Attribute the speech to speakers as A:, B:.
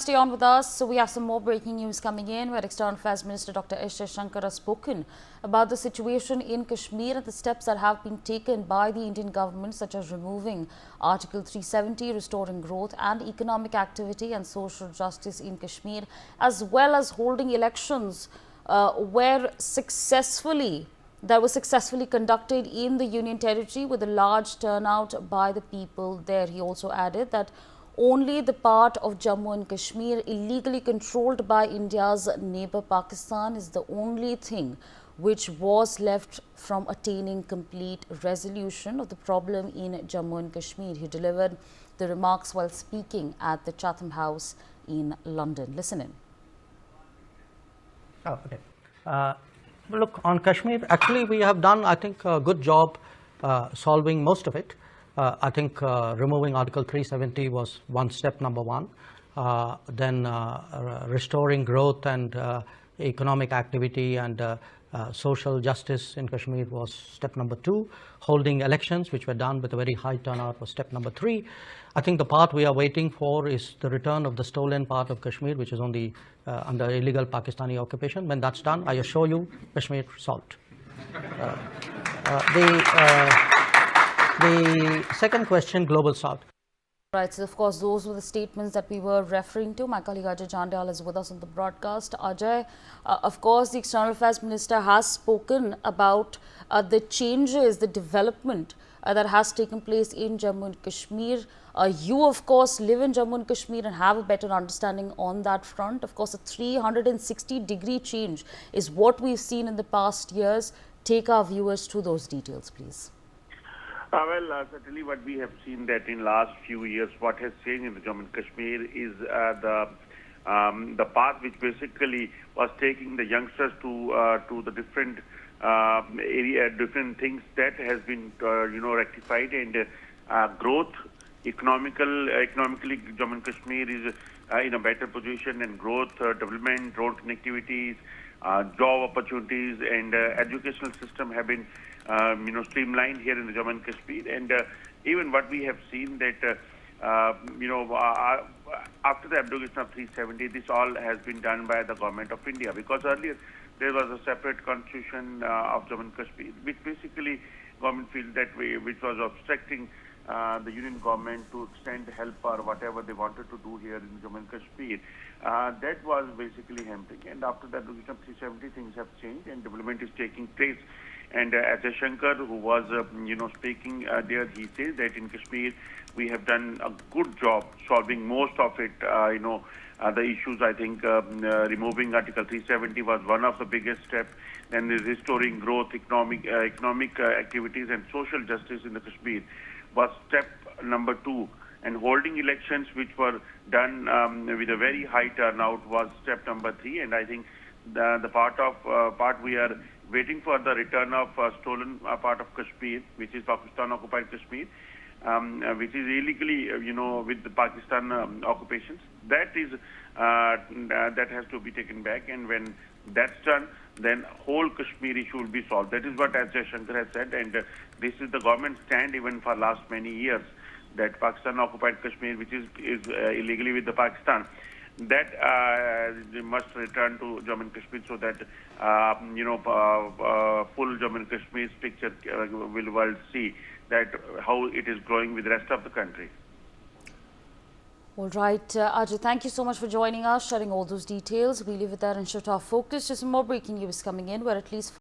A: Stay on with us. So we have some more breaking news coming in where External Affairs Minister Dr. Jaishankar has spoken about the situation in Kashmir and the steps that have been taken by the Indian government, such as removing Article 370, restoring growth and economic activity and social justice in Kashmir, as well as holding elections that were successfully conducted in the Union Territory with a large turnout by the people there. He also added that only the part of Jammu and Kashmir illegally controlled by India's neighbor Pakistan is the only thing which was left from attaining complete resolution of the problem in Jammu and Kashmir. He delivered the remarks while speaking at the Chatham House in London. Listen in.
B: Oh, okay. Look, on Kashmir, actually we have done, I think, a good job solving most of it. I think removing Article 370 was one step, number one. Then restoring growth and economic activity and social justice in Kashmir was step number two. Holding elections, which were done with a very high turnout, was step number three. I think the part we are waiting for is the return of the stolen part of Kashmir, which is on the under illegal Pakistani occupation. When that's done, I assure you, Kashmir solved. The second question, Global South.
A: Right, so of course, those were the statements that we were referring to. My colleague Ajay Jandal is with us on the broadcast. Ajay, of course, the External Affairs Minister has spoken about the changes, the development that has taken place in Jammu and Kashmir. You, of course, live in Jammu and Kashmir and have a better understanding on that front. Of course, a 360-degree change is what we've seen in the past years. Take our viewers through those details, please.
C: Certainly what we have seen that in last few years, what has changed in the Jammu and Kashmir is the path which basically was taking the youngsters to the different different things that has been rectified, and growth economically Jammu and Kashmir is in a better position, and growth, development, road connectivities, job opportunities, and educational system have been streamlined here in the Jammu and Kashmir. And even what we have seen that after the abrogation of 370, this all has been done by the government of India, because earlier there was a separate constitution of Jammu and Kashmir, which basically government feels that way, which was obstructing the union government to extend help or whatever they wanted to do here in Jammu and Kashmir. That was basically hampering, and after the abrogation of 370, things have changed and development is taking place. And as Jaishankar, who was speaking there, he says that in Kashmir we have done a good job solving most of it. The issues, I think removing Article 370 was one of the biggest steps. Then restoring growth, economic activities and social justice in the Kashmir was step number two. And holding elections, which were done with a very high turnout, was step number three. And I think the part we are waiting for the return of stolen part of Kashmir, which is Pakistan-occupied Kashmir, which is illegally, with the Pakistan occupations. That is that has to be taken back, and when that's done, then whole Kashmir issue will be solved. That is what Jaishankar has said, and this is the government stand even for last many years, that Pakistan-occupied Kashmir, which is illegally with the Pakistan, that must return to Jammu and Kashmir, so that full Jammu and Kashmir's picture will world see that how it is growing with the rest of the country.
A: All right, Ajay, thank you so much for joining us, sharing all those details. We leave it there and shift our focus to some more breaking news coming in, where at least